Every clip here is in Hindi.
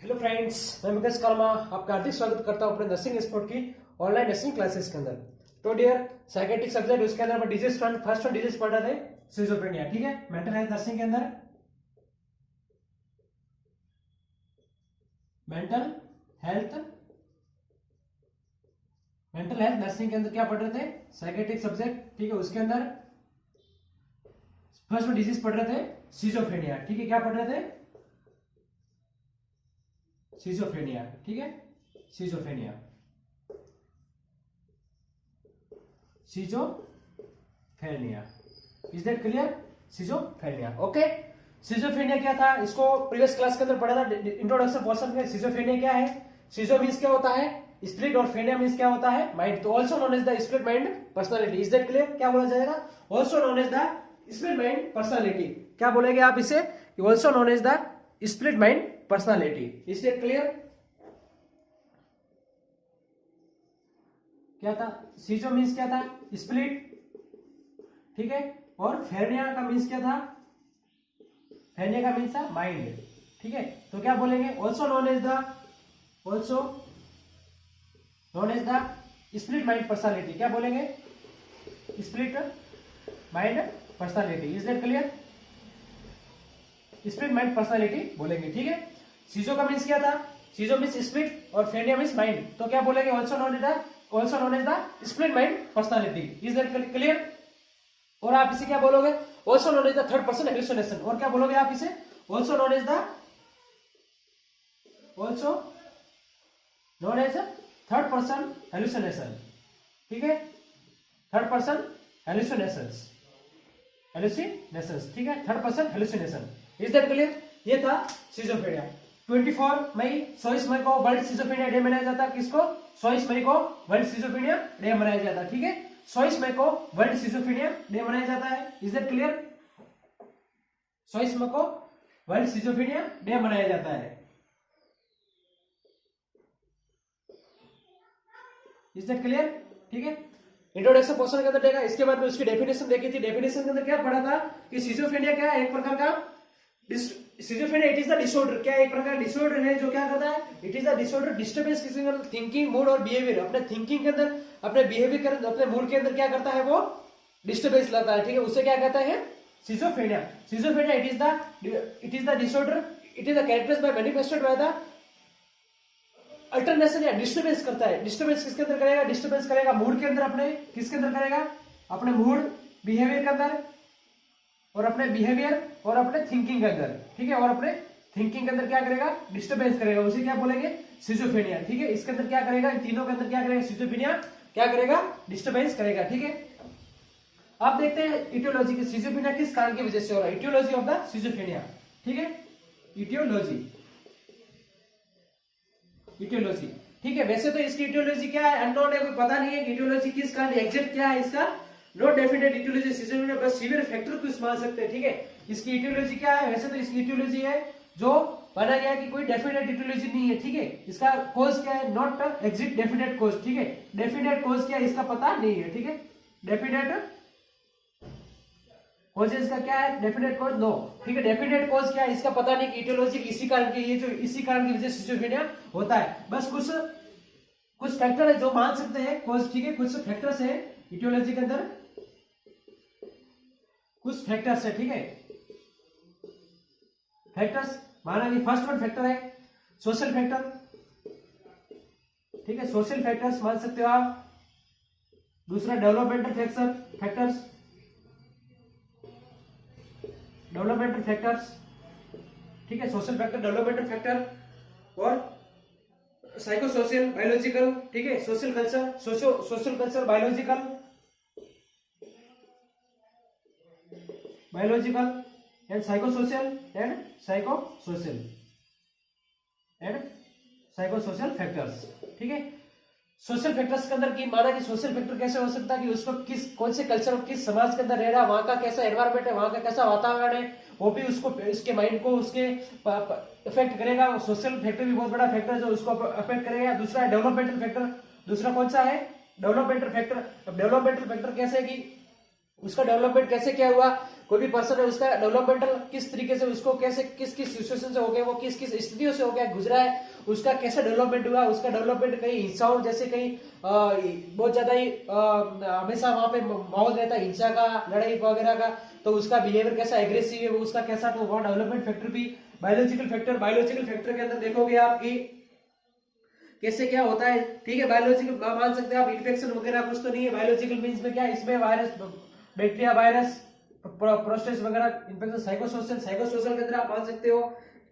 हेलो फ्रेंड्स, मैं मुकेश कर्मा आपका हार्दिक स्वागत करता हूं अपने नर्सिंग एक्सपर्ट की ऑनलाइन नर्सिंग क्लासेस के अंदर। तो डियर साइकेट्रिक सब्जेक्ट, उसके अंदर डिजीज फर्स्ट डिजीज पढ़ रहे थे सिजोफ्रेनिया। ठीक है, मेंटल हेल्थ नर्सिंग के अंदर मेंटल हेल्थ नर्सिंग के अंदर क्या पढ़ रहे थे? Psychiatric subject. ठीक है, उसके अंदर फर्स्ट डिजीज पढ़ रहे थे सिजोफ्रेनिया। ठीक है, क्या पढ़ रहे थे? सिजोफ्रेनिया। ठीक है, schizophrenia is that clear? Schizophrenia. Okay, schizophrenia क्या था, इसको प्रीवियस क्लास के अंदर पढ़ा था इंट्रोडक्शन पोर्शन में। सिजोफ्रेनिया क्या है? सिजो मींस क्या होता है? स्प्लिट, और फेनिया मींस क्या होता है? माइंड। तो also known as the split mind personality. Is that clear? क्या बोला जाएगा? Also known as the split mind personality. क्या बोलेंगे आप इसे? Also known as the split mind personality. Is that clear? क्या था? सीजो मीन्स क्या था? स्प्लिट। ठीक है, और फेरनिया का मीन्स क्या था? फेरनिया का मीन्स था माइंड। ठीक है, तो क्या बोलेंगे? Also known as the split mind personality. क्या बोलेंगे? Split mind personality. Is that clear? Split mind personality बोलेंगे। ठीक है, सीजो का मीन्स क्या था? सीजो मीन्स स्प्लिट और फेरनिया मीन्स माइंड। तो क्या बोलेंगे? Also known as the split mind personality. Is that clear? और आप इसे क्या बोलोगे? Also known as the third person hallucination. और क्या बोलोगे आप इसे? Also known as third person hallucination. ठीक है, थर्ड पर्सन हेलुसिनेशंस। ठीक है, third person hallucination. Is that clear? ये था सिजोफ्रेनिया। 24 मई 24 मई को वर्ल्ड सिजोफ्रेनिया डे मनाया जाता है। किसको? 24 मई को वर्ल्ड सिजोफ्रेनिया डे मनाया जाता है। ठीक है, 24 मई को वर्ल्ड सिजोफ्रेनिया डे मनाया जाता है। Is that clear? 24 मई को वर्ल्ड सिजोफ्रेनिया डे मनाया जाता है। Is that clear? ठीक है, इंट्रोडक्शन पोर्शन के अंदर देखा, इसके बाद में उसकी डेफिनेशन देखी थी। डेफिनेशन के अंदर क्या पढ़ा था कि सिजोफ्रेनिया क्या है? एक प्रकार का schizophrenia, it is the disorder. क्या एक प्रकार डिसऑर्डर है जो क्या करता है? It is the disorder disturbance किसी थिंकिंग, मूड और बिहेवियर। अपने थिंकिंग के अंदर, अपने बिहेवियर के अंदर, अपने मूड के अंदर क्या करता है? वो डिस्टर्बेंस लाता है। ठीक है, उसे क्या कहता है? Schizophrenia. Schizophrenia it is the disorder, it is the characterized by manifested by the alternation या डिस्टर्बेंस करता है। डिस्टर्बेंस किसके अंदर करेगा? डिस्टर्बेंस करेगा मूड के अंदर। अपने किसके अंदर करेगा? अपने मूड, बिहेवियर के अंदर, और अपने बिहेवियर और अपने थिंकिंग के अंदर। ठीक है, और अपने थिंकिंग के अंदर क्या करेगा? डिस्टर्बेंस करेगा। उसे क्या बोलेंगे? सिजोफ्रेनिया। ठीक है, इसके अंदर क्या करेगा? इन तीनों के अंदर क्या करेगा? सिजोफ्रेनिया क्या करेगा? डिस्टर्बेंस करेगा। ठीक है, आप देखते हैं इटियोलॉजी की। सिजोफ्रेनिया किस कारण की वजह से हो रहा है? Aetiology of the schizophrenia. ठीक है, इटियोलॉजी। ठीक है, वैसे तो इसकी इटियोलॉजी क्या है? अननोन है, कोई पता नहीं है कि इटियोलॉजी किस कारण, एग्जैक्ट क्या है इसका? नो डेफिनेट इटियोलॉजी सिजोफ्रेनिया, बस सीवियर फैक्टर को मान सकते हैं। ठीक है, इसकी इटियोलॉजी क्या है? वैसे तो इसकी इटियोलॉजी है जो माना गया कि कोई डेफिनेट इटियोलॉजी नहीं है। ठीक है, इसका कॉज क्या है? Not exist definite cause. ठीक है, डेफिनेट कॉज क्या है इसका पता नहीं है। ठीक है, डेफिनेट कॉजेस का क्या है? Definite cause no. ठीक है, डेफिनेट कॉज क्या है इसका पता नहीं कि इटियोलॉजी इसी कारण की, ये जो इसी कारण की वजह से सिजोफ्रेनिया होता है। बस कुछ फैक्टर है जो मान सकते हैं कॉज। ठीक है, कुछ फैक्टर्स है इटियोलॉजी के अंदर, कुछ फैक्टर्स है। ठीक है, फैक्टर्स माना कि फर्स्ट वन फैक्टर है सोशल फैक्टर। ठीक है, सोशल फैक्टर्स मान सकते हो आप। दूसरा डेवलपमेंटल फैक्टर्स, डेवलपमेंटल फैक्टर्स। ठीक है, सोशल फैक्टर, डेवलपमेंटल फैक्टर, और साइको सोशल, बायोलॉजिकल। ठीक है, social culture, biological and psychosocial factors. ठीक है, सोशल फैक्टर्स के अंदर की माना कि सोशल फैक्टर कैसे हो सकता है कि उसको कौन से कल्चर और किस समाज के अंदर रह रहा है, वहां का कैसा एनवायरमेंट है, वहां का कैसा वातावरण है, वो भी उसको, उसके माइंड को उसके इफेक्ट करेगा। सोशल फैक्टर भी बहुत बड़ा फैक्टर है जो उसको अफेक्ट करेगा। दूसरा है डेवलपमेंटल फैक्टर। दूसरा कौन सा है? Developmental factor. अब डेवलपमेंटल फैक्टर कैसे है कि उसका डेवलपमेंट कैसे क्या हुआ, कोई भी पर्सन है उसका डेवलपमेंटल किस तरीके से, उसको कैसे किस किस सिचुएशन से हो गया, वो किस किस स्थितियों से हो गया गुजरा है, उसका कैसे डेवलपमेंट हुआ, उसका डेवलपमेंट कहीं हिंसाओं जैसे कहीं बहुत ज्यादा ही हमेशा वहां पे माहौल रहता है हिंसा का, लड़ाई वगैरह का, तो उसका बिहेवियर कैसा एग्रेसिव है, वो उसका कैसा, तो वहाँ डेवलपमेंट फैक्टर भी बायोलॉजिकल फैक्टर के अंदर देखोगे आपकी कैसे क्या होता है। ठीक है, बायोलॉजिकल मान सकते हैं आप, इन्फेक्शन वगैरह कुछ तो नहीं है, बायोलॉजिकल मींस में क्या है, इसमें वायरस, बैक्टीरिया, वायरस, प्रोस्टेट वगैरह इन्फेक्शन, साइकोसोशल के अंदर आप मान सकते हो।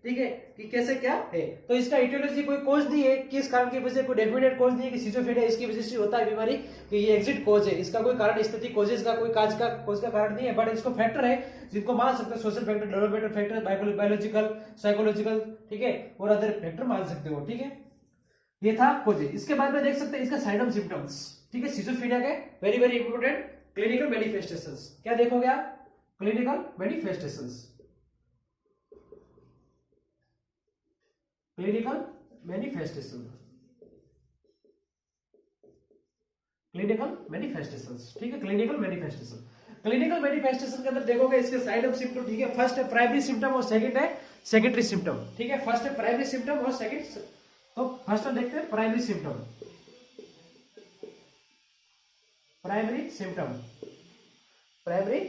ठीक है, कि कैसे क्या है, तो इसका इटियोलॉजी कोई कोज नहीं है, किस कारण की वजह से, कोई डेफिनेट कोज नहीं है कि सिजोफ्रेनिया इसकी वजह से होता है बीमारी, कि ये एग्जिट कोज है, इसका कोई कारण स्थिति कोजेस का कोई कोज का कारण नहीं है, बट इसको फैक्टर है जिनको मान सकते हैं, social factor, developmental factor, biological, psychological, ठीक है, और अदर फैक्टर मान सकते हो। ठीक है, ये था कोजेस। इसके बाद में देख सकते हैं इसका साइड ऑफ सिम्टम्स। ठीक है, सिजोफ्रेनिया के very very important clinical manifestations, क्या देखोगे आप, clinical manifestations, clinical manifestation, clinical manifestations. ठीक है, क्लिनिकल मैनिफेस्टेशन के अंदर देखोगे इसके साइड ऑफ सिम्टम। ठीक है, फर्स्ट है प्राइमरी सिम्टम और सेकंड है सेकेंडरी सिम्टम। ठीक है, फर्स्ट है प्राइमरी सिम्टम और सेकंड, तो फर्स्ट हम देखते हैं primary symptom, primary symptom, primary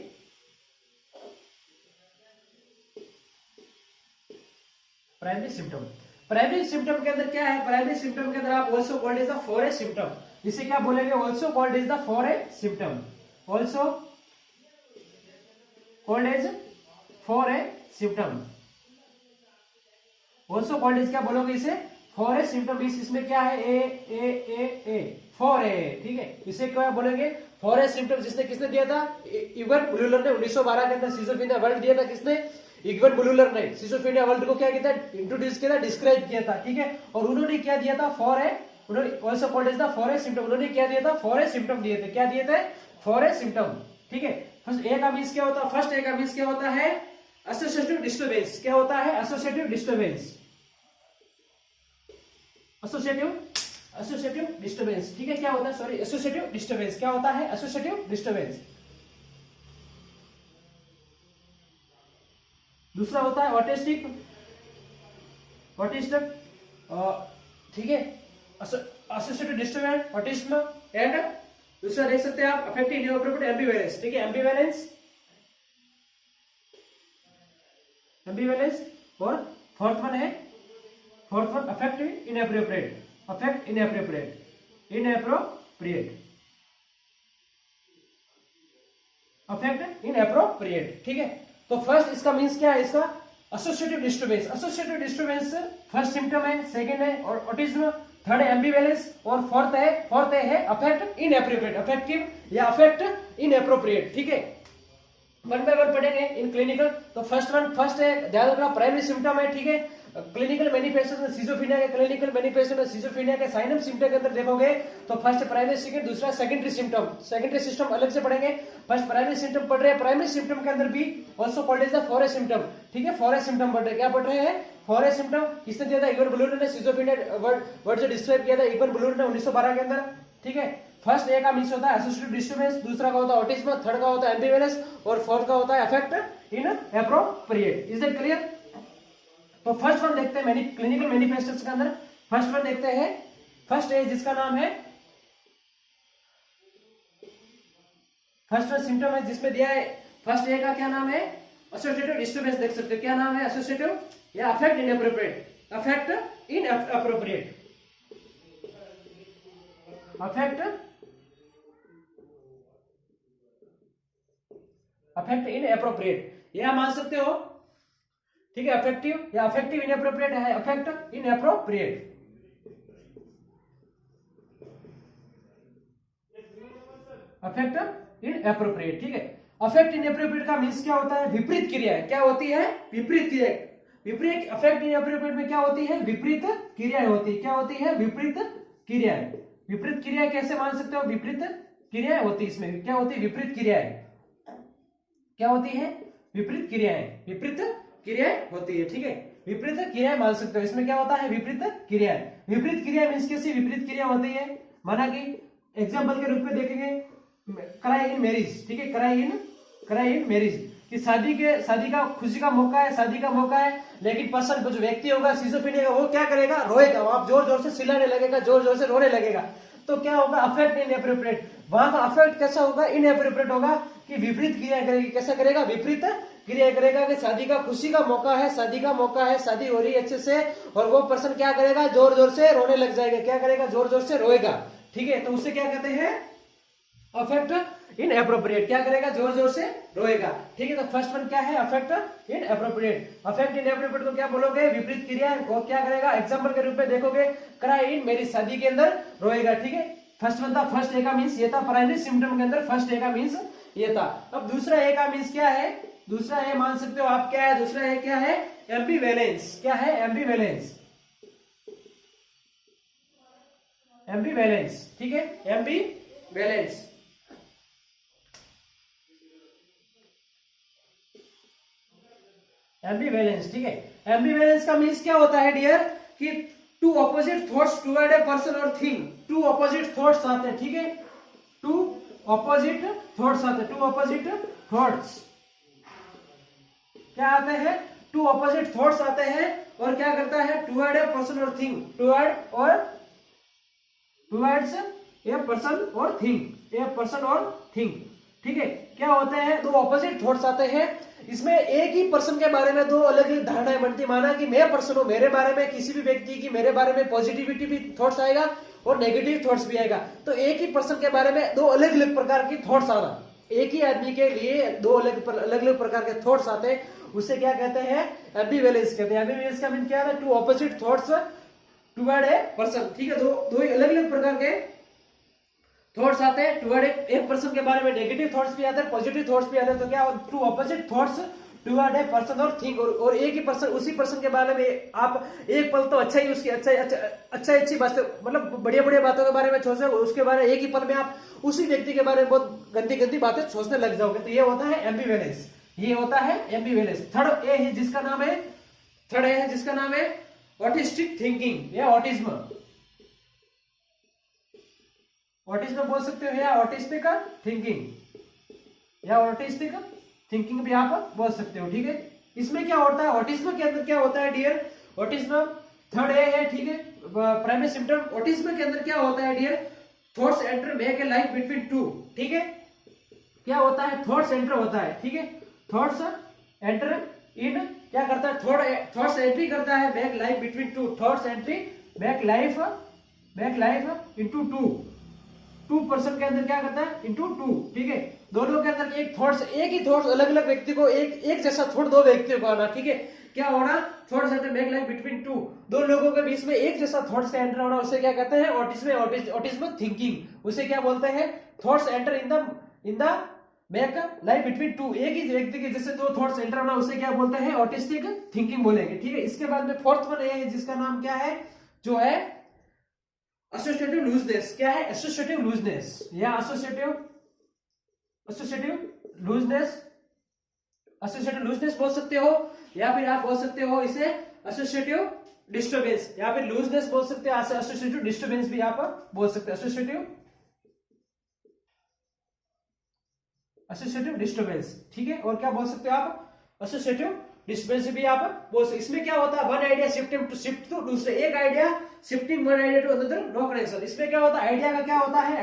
symptom. Primary symptom के अंदर क्या है, प्राइमरी सिम्टम के अंदर आप ऑल्सो कॉल्ड इज द फोरे सिम्टम, इसे क्या बोलेंगे, ऑल्सो कॉल्ड इज द फोरे सिम्टम, ऑल्सो कॉल्ड इज फोरे सिम्टम, ऑल्सो कॉल्ड इज क्या बोलोगे इसे, फोरे सिम्टम। इसमें क्या है, ए फोरे। ठीक है, इसे क्या बोलेंगे, फोरे सिम्टम। जिसने किसने दिया था, इवन बुलर ने 1912 के अंदर सिजोफ्रेनिया वर्ड दिया था, किसने, इगवन बुलर ने सिजोफ्रेनिया वर्ड को क्या किया था, इंट्रोड्यूस किया था, डिस्क्राइब किया था। ठीक है, और उन्होंने क्या दिया था, फोरे, उन्होंने ऑल्सो कॉल्ड इज द फोरे सिम्टम, उन्होंने क्या दिया था, फोरे सिम्टम दिए थे, क्या दिए थे, फोरे सिम्टम। ठीक है, फर्स्ट ए का मींस क्या होता है, फर्स्ट ए का मींस क्या होता है, एसोसिएटिव डिस्टर्बेंस। क्या होता है, एसोसिएटिव डिस्टर्बेंस, एसोसिएटिव डिस्टर्बेंस। ठीक है, क्या होता है, सॉरी, एसोसिएटिव डिस्टर्बेंस, क्या होता है, एसोसिएटिव डिस्टर्बेंस। दूसरा होता है ऑटिस्टिक, ठीक है, एसोसिएटिव डिस्टर्बेंस, ऑटिज्म, एंड दूसरा देख सकते हैं आप अफेक्टिव इनएप्रोप्रिएट एम्बिवेलेंस। ठीक है, एम्बिवेलेंस, और fourth one affective inappropriate, affect inappropriate. ठीक है, तो फर्स्ट इसका मींस क्या है, इसका एसोसिएटिव डिस्टर्बेंस फर्स्ट सिम्टम है, सेकंड है और ऑटिज्म, थर्ड है एम्बिवेलेंस, और फोर्थ है अफेक्ट इनएप्रोप्रिएट, अफेक्टिव या अफेक्ट इनएप्रोप्रिएट। ठीक है, वन बाय वन पढ़ेंगे इन क्लिनिकल। तो फर्स्ट है, ध्यान रखना, प्राइमरी सिम्टम है। ठीक है, क्लिनिकल मैनिफेस्टेशन सिजोफ्रेनिया के, क्लिनिकल मैनिफेस्टेशन सिजोफ्रेनिया के साइन ऑफ सिम्टम के अंदर देखोगे तो फर्स्ट प्राइमरी सिम्टम, दूसरा सेकेंडरी सिम्टम, सेकेंडरी सिस्टम अलग से पढ़ेंगे। फर्स्ट प्राइमरी सिम्टम पढ़ रहे हैं, प्राइमरी सिम्टम के अंदर भी ऑल्सो कॉल्ड इज द फोरे सिम्टम। ठीक है, फोरे सिम्टम पढ़ रहे हैं, क्या पढ़ रहे हैं, फोरे सिम्टम। किसने दिया था, इगन बुलर ने सिजोफ्रेनिया वर्ड जो डिस्क्राइब किया था इगन बुलर ने 1912 के अंदर। ठीक है, फर्स्ट ए का मींस होता है एसोसिएटिव डिस्टर्बेंस, दूसरा का होता है ऑटिज्म, थर्ड का होता है एम्बिवेलेंस, और फोर्थ का होता है affect inappropriate. Is that clear? तो फर्स्ट वन देखते हैं क्लिनिकल मैनिफेस्टेशन के अंदर, फर्स्ट वन देखते हैं, फर्स्ट ए जिसका नाम है, फर्स्ट वन सिम्टम है जिसमें दिया है, फर्स्ट ए का क्या नाम है, एसोसिएटिव डिस्टर्बेंस, देख सकते हो क्या नाम है, एसोसिएटिव या affect inappropriate, affect inappropriate, affect inappropriate, यह मान सकते हो। ठीक है, अफेक्टिव या अफेक्टिव इनएप्रोप्रिएट है, अफेक्ट इनएप्रोप्रिएट, अफेक्ट इनएप्रोप्रिएट। ठीक है, अफेक्ट इनएप्रोप्रिएट का मींस क्या होता है, विपरीत क्रिया। क्या होती है, विपरीत क्रिया। विपरीत अफेक्ट इनएप्रोप्रिएट में क्या होती है, विपरीत क्रियाएं होती है। क्या होती है, विपरीत क्रियाएं। विपरीत क्रिया कैसे मान सकते हो, विपरीत क्रियाएं होती है, इसमें क्या होती है, विपरीत क्रियाएं। क्या होती है, विपरीत क्रियाएं, विपरीत क्रियाएं होती है। ठीक है, विपरीत क्रियाएं मान सकते हो, इसमें क्या होता है, विपरीत क्रियाएं। विपरीत क्रिया मींस कैसी विपरीत क्रिया होती है, माना कि एग्जांपल के रूप में देखेंगे, क्राई इन मैरिज, ठीक है, क्राई इन मैरिज, कि शादी का खुशी का मौका है, शादी का मौका है, लेकिन पर्सन जो व्यक्ति होगा सिजोफ्रेनिया का, वो क्या करेगा, रोएगा, आप जोर जोर से चिल्लाने लगेगा, जोर जोर से रोने लगेगा। तो क्या होगा, अफेक्ट इनएप्रोप्रिएट, वहां का अफेक्ट कैसा होगा, इनएप्रोप्रिएट होगा, कि विपरीत क्रिया करेगी। कैसा करेगा, विपरीत क्रिया करेगा, कि शादी का खुशी का मौका है, शादी का मौका है, शादी हो रही है अच्छे से, और वो पर्सन क्या करेगा, जोर जोर से रोने लग जाएगा, क्या करेगा, जोर जोर से रोएगा, ठीक है। तो उसे क्या कहते हैं, अफेक्ट इनएप्रोप्रिएट, क्या करेगा, जोर जोर से रोएगा, ठीक है। तो फर्स्ट वन क्या है, अफेक्ट इनएप्रोप्रिएट। अफेक्ट इनएप्रोप्रिएट को क्या बोलोगे, विपरीत क्रिया, वो क्या करेगा, एग्जांपल के रूप में देखोगे, क्राई इन मैरिज, शादी के अंदर रोएगा, ठीक है। फर्स्ट वन था, फर्स्ट ए का मींस ये था, प्राइमरी सिम्टम के अंदर फर्स्ट ए का मींस ये था। अब दूसरा ए का मींस क्या है, दूसरा ए मान सकते हो आप क्या है, दूसरा ए क्या है, एम्बिवेलेंस, क्या है, एम्बिवेलेंस, एम्बिवेलेंस, ठीक है, एम्बिवेलेंस, एम्बिवेलेंस, ठीक है। एम्बिवेलेंस का मीन्स क्या होता है डियर, कि two opposite thoughts toward a person और थिंग, टू ऑपोजिट थॉट्स आते हैं, ठीक है, टू ऑपोजिट थॉट्स आते हैं, टू ऑपोजिट थॉट्स क्या आते हैं, टू ऑपोजिट थॉट्स आते हैं, और क्या करता है, टुवर्ड ए पर्सन और थिंग, टुवर्ड और टुवर्ड्स ए पर्सन और थिंग, ए पर्सन और थिंग, ठीक है। क्या होते हैं, दो ऑपोजिट थॉट्स आते हैं, इसमें एक ही पर्सन के बारे में दो अलग अलग धारणाएं बनती, माना कि मैं पर्सन हूं, मेरे बारे में, किसी भी व्यक्ति की मेरे बारे में पॉजिटिविटी भी थॉट्स आएगा और नेगेटिव थॉट्स भी आएगा। तो एक ही पर्सन के बारे में दो अलग अलग प्रकार की थॉट्स आना, एक ही आदमी के लिए दो अलग अलग प्रकार के थॉट्स आते हैं, उसे क्या कहते हैं, एम्बिवेलेंस कहते हैं। एम्बिवेलेंस का मीन क्या है, two opposite thoughts toward a person, ठीक है, दो अलग अलग प्रकार के थॉट्स आते हैं टुवर्ड एक पर्सन के बारे में, नेगेटिव थॉट्स भी आते हैं, पॉजिटिव थॉट्स भी आते हैं। तो क्या, two opposite thoughts toward a person और थिंग, और एक ही पर्सन, उसी पर्सन के बारे में आप एक पल तो अच्छा ही उसकी अच्छी बातें, मतलब बढ़िया बढ़िया बातों के बारे में सोचे, उसके बारे में एक ही पल में आप उसी व्यक्ति के बारे में बहुत गंदी गंदी बातें सोचने लग जाओगे। तो ये होता है एम्बिवेलेंस, ये होता है एम्बिवेलेंस। थर्ड ए है जिसका नाम है, थर्ड ए है जिसका नाम है ऑटिस्टिक थिंकिंग या ऑटिज्म, ऑटिज्म बोल सकते हो या ऑटिस्टिक थिंकिंग, या ऑटिस्टिक थिंकिंग भी आप बोल सकते हो, ठीक है। इसमें क्या होता है, ऑटिज्म के अंदर क्या होता है डियर, ऑटिज्म थर्ड ए है, ठीक है, प्राइमरी सिम्टम। ऑटिज्म के अंदर क्या होता है dear, thoughts enter make a life between two, ठीक है, क्या होता है, थॉट्स एंटर होता है, ठीक है, थॉट्स एंटर इन, क्या करता है, थॉट्स एंट्री करता है, make life between to, thoughts entry make life into two person के अंदर क्या करता है, इनटू टू, ठीक है। दोनों के अंदर एक ही थॉट्स अलग अलग व्यक्ति को, एक जैसा थॉट दो व्यक्तियों को आना, ठीक है, क्या होना, thoughts enter make life between to, दो लोगों के बीच में एक जैसा थॉट्स का एंटर होना, उसे क्या कहते हैं, ऑटिज्म थिंकिंग, उसे क्या बोलते हैं, thoughts enter in the make life between to, एक ही व्यक्ति के जैसे दो थॉट्स एंटर होना, उसे क्या बोलते हैं, ऑटिस्टिक थिंकिंग बोलेंगे, ठीक है। इसके बाद में फोर्थ वन है जिसका नाम क्या है, जो है एसोसिएटिव लूजनेस, क्या है, एसोसिएटिव लूजनेस या एसोसिएटिव लूजनेस बोल सकते हो, या फिर आप बोल सकते हो इसे एसोसिएटिव डिस्टर्बेंस, या फिर लूजनेस बोल सकते हो, एसोसिएटिव डिस्टर्बेंस भी आप बोल सकते हो, एसोसिएटिव डिस्टर्बेंस, ठीक है। और क्या बोल सकते हो आप, एसोसिएटिव डिस्टर्बेंस भी आप बोल सकते। इसमें क्या होता है, one idea shifting to shift to दूसरे, एक idea shifting one idea to another, no connection. इसमें क्या होता है, आइडिया का क्या होता है,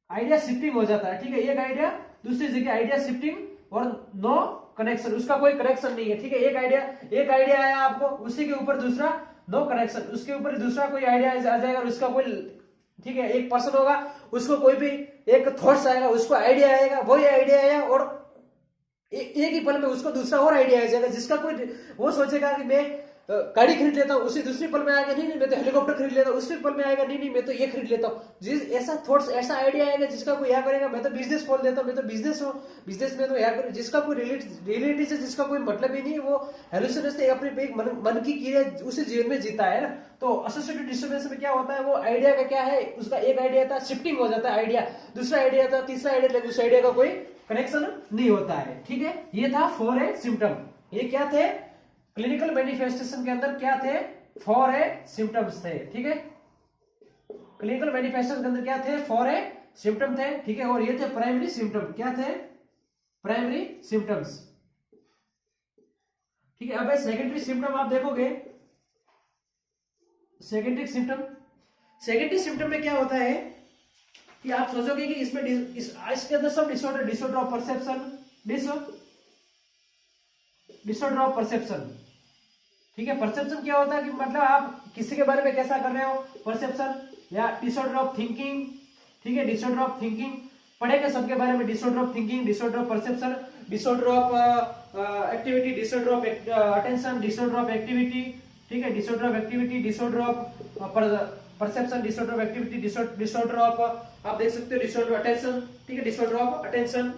आइडिया शिफ्टिंग हो जाता है, ठीक है, एक आइडिया दूसरी जगह, आइडिया शिफ्टिंग और नो कनेक्शन, उसका कोई कनेक्शन नहीं है, ठीक है। एक आइडिया आया आपको, उसी के ऊपर दूसरा नो कनेक्शन, उसके ऊपर दूसरा कोई आइडिया आ जाएगा और उसका कोई, ठीक है, एक पर्सन होगा, उसको कोई भी एक थॉट्स आएगा, उसको आइडिया आएगा, वही आइडिया आया और एक ही पल में उसको दूसरा और आइडिया आ जाएगा, जिसका कोई, वो सोचेगा कि मैं गाड़ी खरीद लेता हूँ, उसी दूसरी पल में आएगा, नहीं मैं तो हेलीकॉप्टर खरीद लेता हूँ, उसी पल में आएगा, नहीं मैं तो ये खरीद लेता हूँ, जिस ऐसा थॉट्स, ऐसा आइडिया आएगा जिसका कोई क्या करेगा, मैं तो बिजनेस खोल देता हूँ, मैं तो बिजनेस में तो यार करूँ, जिसका कोई रिलेटिव से जिसका कोई मतलब ही नहीं, वो हेलुसिनेशन से अपने मन की क्रिया उसी जीवन में जीता है ना। तो एसोसिएटिव डिस्टर्बेंस में क्या होता है, वो आइडिया का क्या है, उसका एक आइडिया था, शिफ्टिंग हो जाता है आइडिया, दूसरा आइडिया था, तीसरा आइडिया, लेकिन उस आइडिया का कोई कनेक्शन नहीं होता है, ठीक है। ये था 4A सिम्टम, ये क्या थे, क्लिनिकल मैनिफेस्टेशन के अंदर क्या थे, 4A सिम्टम्स थे, ठीक है। क्लिनिकल मैनिफेस्टेशन के अंदर क्या थे, 4A सिम्टम थे, ठीक है, और ये थे प्राइमरी सिम्टम। क्या थे? प्राइमरी सिम्टम्स, ठीक है। अब सेकेंडरी सिम्टम आप देखोगे, सेकेंडरी सिम्टम में क्या होता है कि आप सोचोगे कि इसमें इसके अंदर सब disorder of perception, disorder of perception, ठीक है। परसेप्शन क्या होता है कि मतलब आप किसी के बारे में कैसा कर रहे हो, परसेप्शन, या डिसऑर्डर ऑफ थिंकिंग, ठीक है, डिसऑर्डर ऑफ थिंकिंग पढ़ेगा सबके बारे में, disorder of thinking, disorder of perception, disorder of activity, disorder of attention, disorder of activity, ठीक है, disorder of activity, disorder of perception, disorder of activity, disorder of, आप देख सकते हो डिसऑर्डर ऑफ अटेंशन, ठीक है, disorder of attention,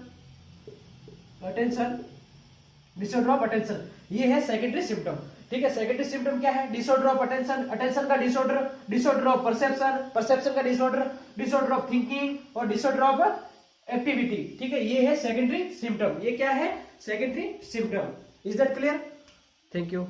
disorder of attention, ये है सेकेंडरी सिम्टम, ठीक है। सेकेंडरी सिम्टम क्या है? डिसऑर्डर ऑफ अटेंशन, अटेंशन का disorder, disorder of perception, perception का डिसऑर्डर, डिसऑर्डर ऑफ थिंकिंग और डिसऑर्डर ऑफ एक्टिविटी, ठीक है, ये है सेकेंडरी सिम्टम। ये क्या है? Secondary symptom. Is that clear? Thank you.